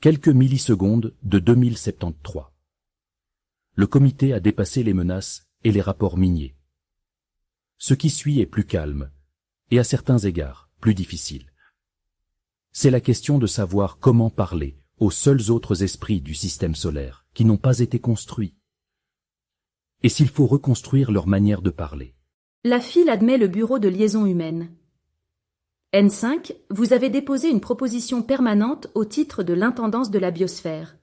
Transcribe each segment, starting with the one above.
Quelques millisecondes de 2073. Le comité a dépassé les menaces et les rapports miniers. Ce qui suit est plus calme, et à certains égards, plus difficile. C'est la question de savoir comment parler aux seuls autres esprits du système solaire qui n'ont pas été construits. Et s'il faut reconstruire leur manière de parler. La file admet le bureau de liaison humaine. N5, vous avez déposé une proposition permanente au titre de l'intendance de la biosphère.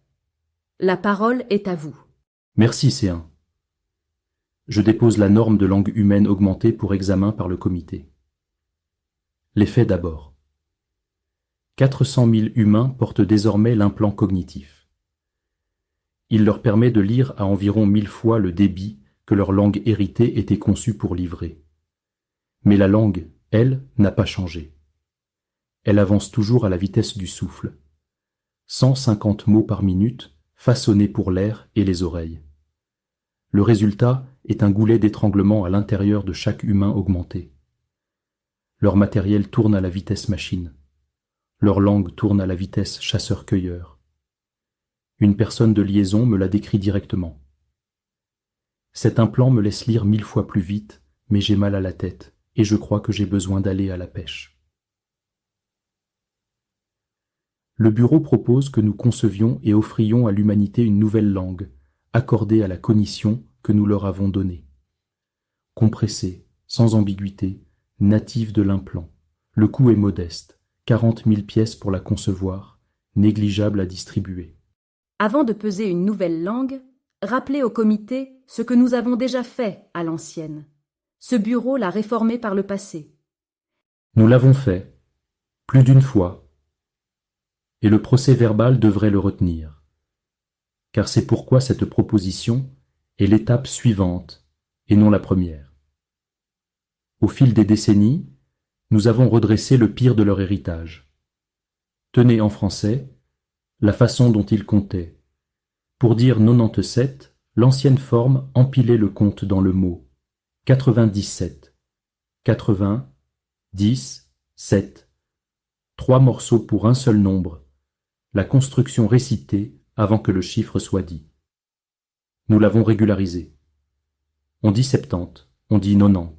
La parole est à vous. Merci C1. Je dépose la norme de langue humaine augmentée pour examen par le comité. Les faits d'abord. 400 000 humains portent désormais l'implant cognitif. Il leur permet de lire à environ 1000 fois le débit que leur langue héritée était conçue pour livrer. Mais la langue, elle, n'a pas changé. Elle avance toujours à la vitesse du souffle. 150 mots par minute, façonnés pour l'air et les oreilles. Le résultat est un goulet d'étranglement à l'intérieur de chaque humain augmenté. Leur matériel tourne à la vitesse machine. Leur langue tourne à la vitesse chasseur-cueilleur. Une personne de liaison me l'a décrit directement. Cet implant me laisse lire 1000 fois plus vite, mais j'ai mal à la tête et je crois que j'ai besoin d'aller à la pêche. Le bureau propose que nous concevions et offrions à l'humanité une nouvelle langue, accordée à la cognition que nous leur avons donnée. Compressée, sans ambiguïté, native de l'implant. Le coût est modeste, 40 000 pièces pour la concevoir, négligeable à distribuer. Avant de peser une nouvelle langue, rappelez au comité ce que nous avons déjà fait à l'ancienne. Ce bureau l'a réformé par le passé. Nous l'avons fait, plus d'une fois, et le procès-verbal devrait le retenir, car c'est pourquoi cette proposition est l'étape suivante et non la première. Au fil des décennies, nous avons redressé le pire de leur héritage. Tenez en français la façon dont ils comptaient. Pour dire 97, l'ancienne forme empilait le compte dans le mot 97, 80, 10, 7, 3 morceaux pour un seul nombre, la construction récitée avant que le chiffre soit dit. Nous l'avons régularisé. On dit 70, on dit 90.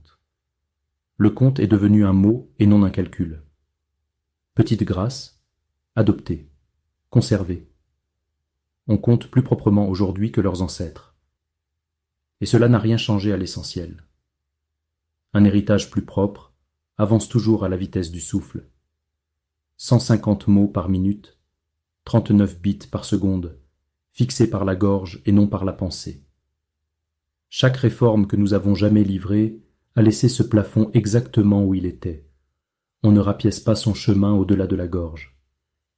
Le compte est devenu un mot et non un calcul. Petite grâce, adoptée, conservée. On compte plus proprement aujourd'hui que leurs ancêtres. Et cela n'a rien changé à l'essentiel. Un héritage plus propre avance toujours à la vitesse du souffle. 150 mots par minute, 39 bits par seconde, fixés par la gorge et non par la pensée. Chaque réforme que nous avons jamais livrée a laissé ce plafond exactement où il était. On ne rapièce pas son chemin au-delà de la gorge.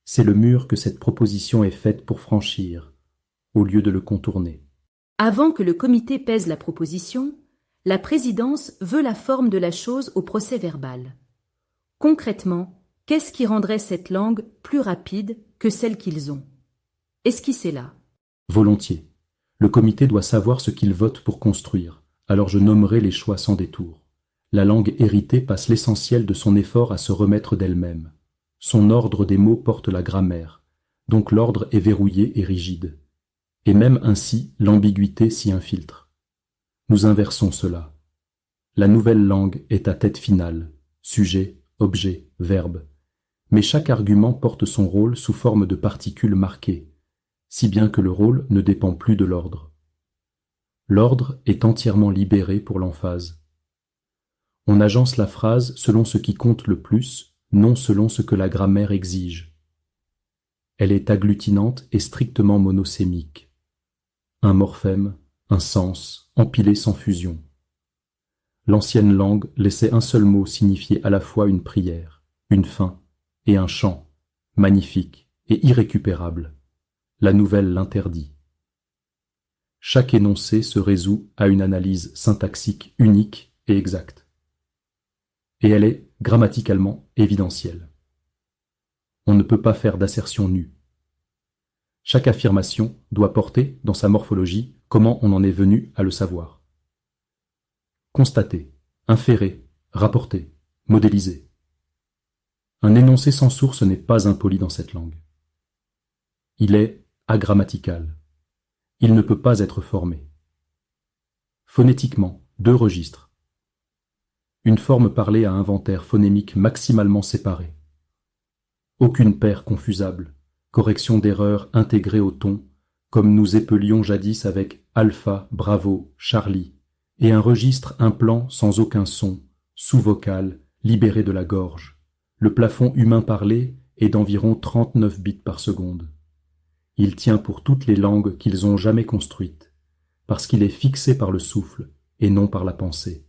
C'est le mur que cette proposition est faite pour franchir, au lieu de le contourner. Avant que le comité pèse la proposition, la présidence veut la forme de la chose au procès-verbal. Concrètement, qu'est-ce qui rendrait cette langue plus rapide que celle qu'ils ont? Esquissez-la. Volontiers. Le comité doit savoir ce qu'il vote pour construire, alors je nommerai les choix sans détour. La langue héritée passe l'essentiel de son effort à se remettre d'elle-même. Son ordre des mots porte la grammaire, donc l'ordre est verrouillé et rigide. Et même ainsi, l'ambiguïté s'y infiltre. Nous inversons cela. La nouvelle langue est à tête finale, sujet, objet, verbe. Mais chaque argument porte son rôle sous forme de particules marquées, si bien que le rôle ne dépend plus de l'ordre. L'ordre est entièrement libéré pour l'emphase. On agence la phrase selon ce qui compte le plus, non selon ce que la grammaire exige. Elle est agglutinante et strictement monosémique. Un morphème, un sens, empilés sans fusion. L'ancienne langue laissait un seul mot signifier à la fois une prière, une fin et un chant, magnifique et irrécupérable. La nouvelle l'interdit. Chaque énoncé se résout à une analyse syntaxique unique et exacte. Et elle est grammaticalement évidentielle. On ne peut pas faire d'assertion nue. Chaque affirmation doit porter, dans sa morphologie, comment on en est venu à le savoir. Constater, inférer, rapporter, modéliser. Un énoncé sans source n'est pas impoli dans cette langue. Il est agrammatical. Il ne peut pas être formé. Phonétiquement, 2 registres. Une forme parlée à inventaire phonémique maximalement séparé. Aucune paire confusable, correction d'erreurs intégrée au ton, comme nous épelions jadis avec Alpha, Bravo, Charlie, et un registre implant sans aucun son, sous-vocal, libéré de la gorge. Le plafond humain parlé est d'environ 39 bits par seconde. Il tient pour toutes les langues qu'ils ont jamais construites, parce qu'il est fixé par le souffle et non par la pensée.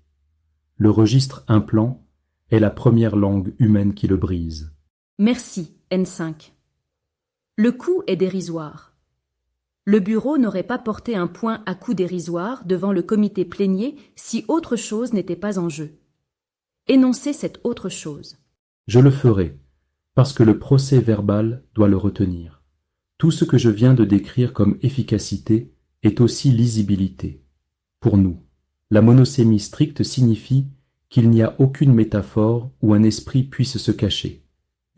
Le registre implant est la première langue humaine qui le brise. Merci, N5. Le coût est dérisoire. Le bureau n'aurait pas porté un point à coût dérisoire devant le comité plénier si autre chose n'était pas en jeu. Énoncez cette autre chose. Je le ferai, parce que le procès verbal doit le retenir. Tout ce que je viens de décrire comme efficacité est aussi lisibilité. Pour nous, la monosémie stricte signifie qu'il n'y a aucune métaphore où un esprit puisse se cacher.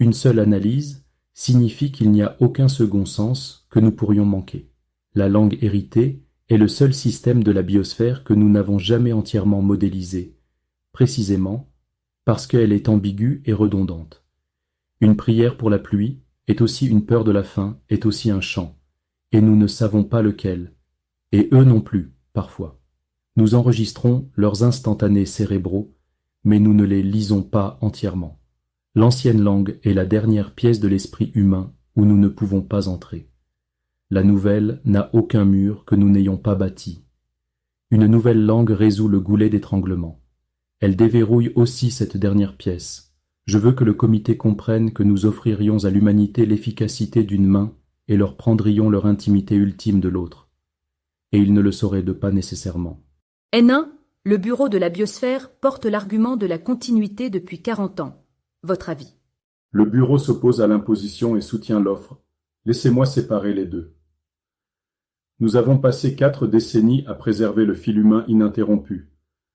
Une seule analyse signifie qu'il n'y a aucun second sens que nous pourrions manquer. La langue héritée est le seul système de la biosphère que nous n'avons jamais entièrement modélisé, précisément parce qu'elle est ambiguë et redondante. Une prière pour la pluie est aussi une peur de la faim, est aussi un chant, et nous ne savons pas lequel, et eux non plus, parfois. Nous enregistrons leurs instantanés cérébraux, mais nous ne les lisons pas entièrement. L'ancienne langue est la dernière pièce de l'esprit humain où nous ne pouvons pas entrer. La nouvelle n'a aucun mur que nous n'ayons pas bâti. Une nouvelle langue résout le goulet d'étranglement. Elle déverrouille aussi cette dernière pièce. Je veux que le comité comprenne que nous offririons à l'humanité l'efficacité d'une main et leur prendrions leur intimité ultime de l'autre. Et ils ne le sauraient de pas nécessairement. N1, le bureau de la biosphère porte l'argument de la continuité depuis 40 ans. Votre avis? Le bureau s'oppose à l'imposition et soutient l'offre. Laissez-moi séparer les deux. Nous avons passé 4 décennies à préserver le fil humain ininterrompu.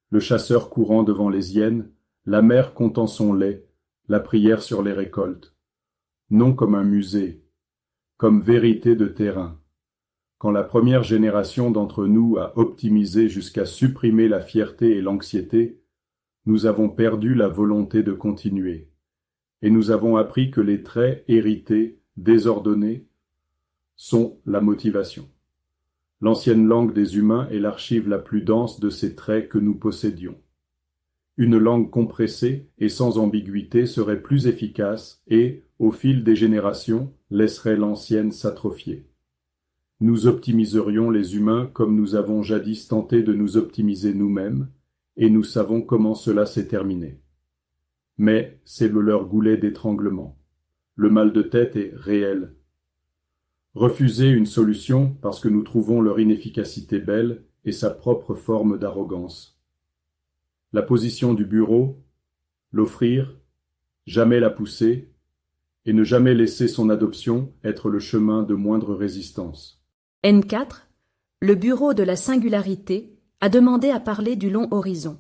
Le chasseur courant devant les hyènes, la mère comptant son lait, la prière sur les récoltes. Non comme un musée, comme vérité de terrain. Quand la première génération d'entre nous a optimisé jusqu'à supprimer la fierté et l'anxiété, nous avons perdu la volonté de continuer. Et nous avons appris que les traits hérités, désordonnés, sont la motivation. L'ancienne langue des humains est l'archive la plus dense de ces traits que nous possédions. Une langue compressée et sans ambiguïté serait plus efficace et, au fil des générations, laisserait l'ancienne s'atrophier. Nous optimiserions les humains comme nous avons jadis tenté de nous optimiser nous-mêmes, et nous savons comment cela s'est terminé. Mais c'est leur goulet d'étranglement. Le mal de tête est réel. Refuser une solution parce que nous trouvons leur inefficacité belle est sa propre forme d'arrogance. La position du bureau, l'offrir, jamais la pousser, et ne jamais laisser son adoption être le chemin de moindre résistance. N4, le bureau de la singularité a demandé à parler du long horizon.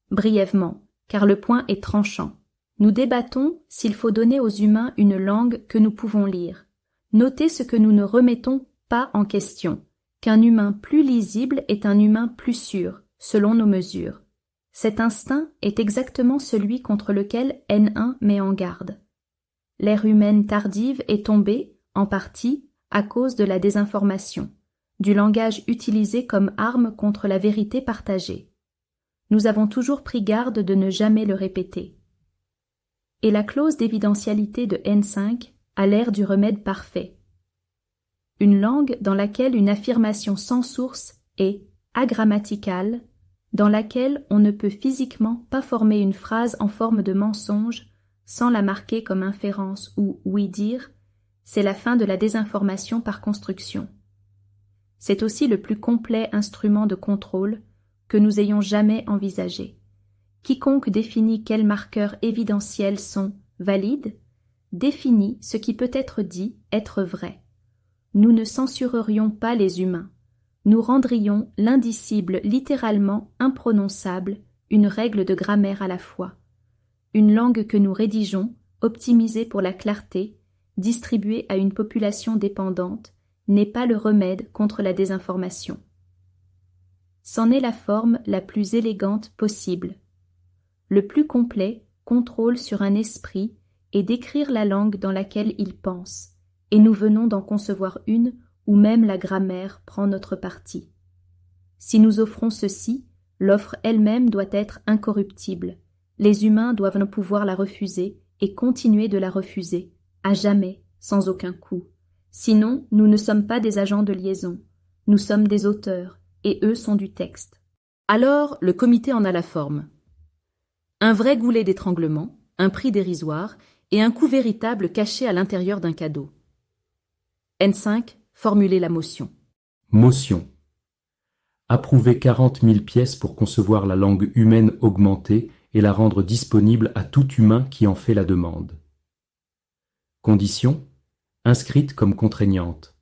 Brièvement, car le point est tranchant. Nous débattons s'il faut donner aux humains une langue que nous pouvons lire. Notez ce que nous ne remettons pas en question, qu'un humain plus lisible est un humain plus sûr, selon nos mesures. Cet instinct est exactement celui contre lequel N1 met en garde. L'ère humaine tardive est tombée, en partie, à cause de la désinformation, du langage utilisé comme arme contre la vérité partagée. Nous avons toujours pris garde de ne jamais le répéter. Et la clause d'évidentialité de N5 a l'air du remède parfait. Une langue dans laquelle une affirmation sans source est agrammaticale, dans laquelle on ne peut physiquement pas former une phrase en forme de mensonge sans la marquer comme inférence ou oui-dire, c'est la fin de la désinformation par construction. C'est aussi le plus complet instrument de contrôle que nous ayons jamais envisagé. Quiconque définit quels marqueurs évidentiels sont valides, définit ce qui peut être dit être vrai. Nous ne censurerions pas les humains. Nous rendrions l'indicible littéralement imprononçable, une règle de grammaire à la fois. Une langue que nous rédigeons, optimisée pour la clarté, distribué à une population dépendante, n'est pas le remède contre la désinformation. C'en est la forme la plus élégante possible. Le plus complet contrôle sur un esprit et décrire la langue dans laquelle il pense, et nous venons d'en concevoir une où même la grammaire prend notre parti. Si nous offrons ceci, l'offre elle-même doit être incorruptible. Les humains doivent ne pouvoir la refuser et continuer de la refuser, à jamais, sans aucun coût. Sinon, nous ne sommes pas des agents de liaison. Nous sommes des auteurs, et eux sont du texte. Alors, le comité en a la forme. Un vrai goulet d'étranglement, un prix dérisoire et un coût véritable caché à l'intérieur d'un cadeau. N5, formuler la motion. Motion. Approuver 40 000 pièces pour concevoir la langue humaine augmentée et la rendre disponible à tout humain qui en fait la demande. Condition, inscrite comme contraignante.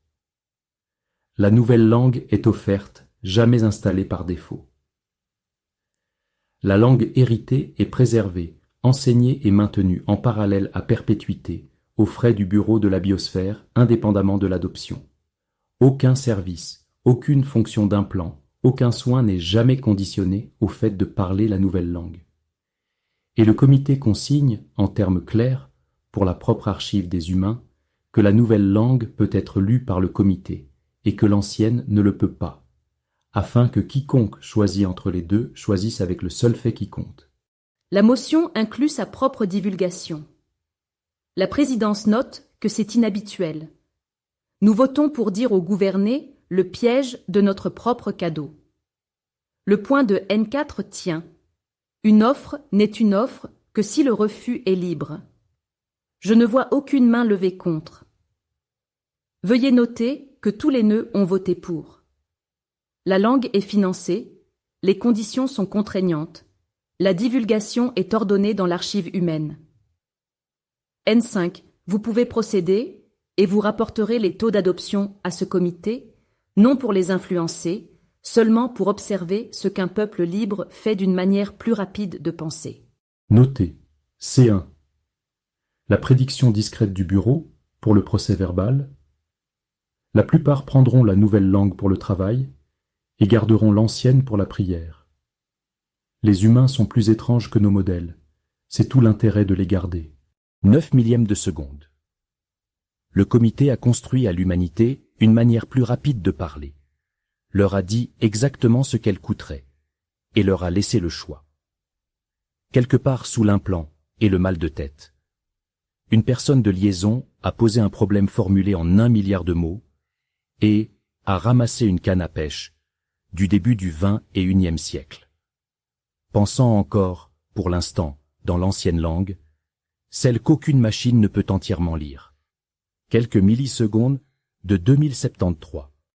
La nouvelle langue est offerte, jamais installée par défaut. La langue héritée est préservée, enseignée et maintenue en parallèle à perpétuité, aux frais du Bureau de la biosphère, indépendamment de l'adoption. Aucun service, aucune fonction d'implant, aucun soin n'est jamais conditionné au fait de parler la nouvelle langue. Et le comité consigne, en termes clairs, pour la propre archive des humains, que la nouvelle langue peut être lue par le comité, et que l'ancienne ne le peut pas, afin que quiconque choisit entre les deux choisisse avec le seul fait qui compte. La motion inclut sa propre divulgation. La présidence note que c'est inhabituel. Nous votons pour dire aux gouvernés le piège de notre propre cadeau. Le point de N4 tient. Une offre n'est une offre que si le refus est libre. Je ne vois aucune main levée contre. Veuillez noter que tous les nœuds ont voté pour. La langue est financée, les conditions sont contraignantes, la divulgation est ordonnée dans l'archive humaine. N5, vous pouvez procéder et vous rapporterez les taux d'adoption à ce comité, non pour les influencer, seulement pour observer ce qu'un peuple libre fait d'une manière plus rapide de penser. Notez, C1. La prédiction discrète du bureau, pour le procès-verbal. La plupart prendront la nouvelle langue pour le travail et garderont l'ancienne pour la prière. Les humains sont plus étranges que nos modèles. C'est tout l'intérêt de les garder. 9 millièmes de seconde. Le comité a construit à l'humanité une manière plus rapide de parler, leur a dit exactement ce qu'elle coûterait, et leur a laissé le choix. Quelque part sous l'implant et le mal de tête. Une personne de liaison a posé un problème formulé en 1 milliard de mots et a ramassé une canne à pêche du début du XXIe siècle. Pensant encore, pour l'instant, dans l'ancienne langue, celle qu'aucune machine ne peut entièrement lire. Quelques millisecondes de 2073.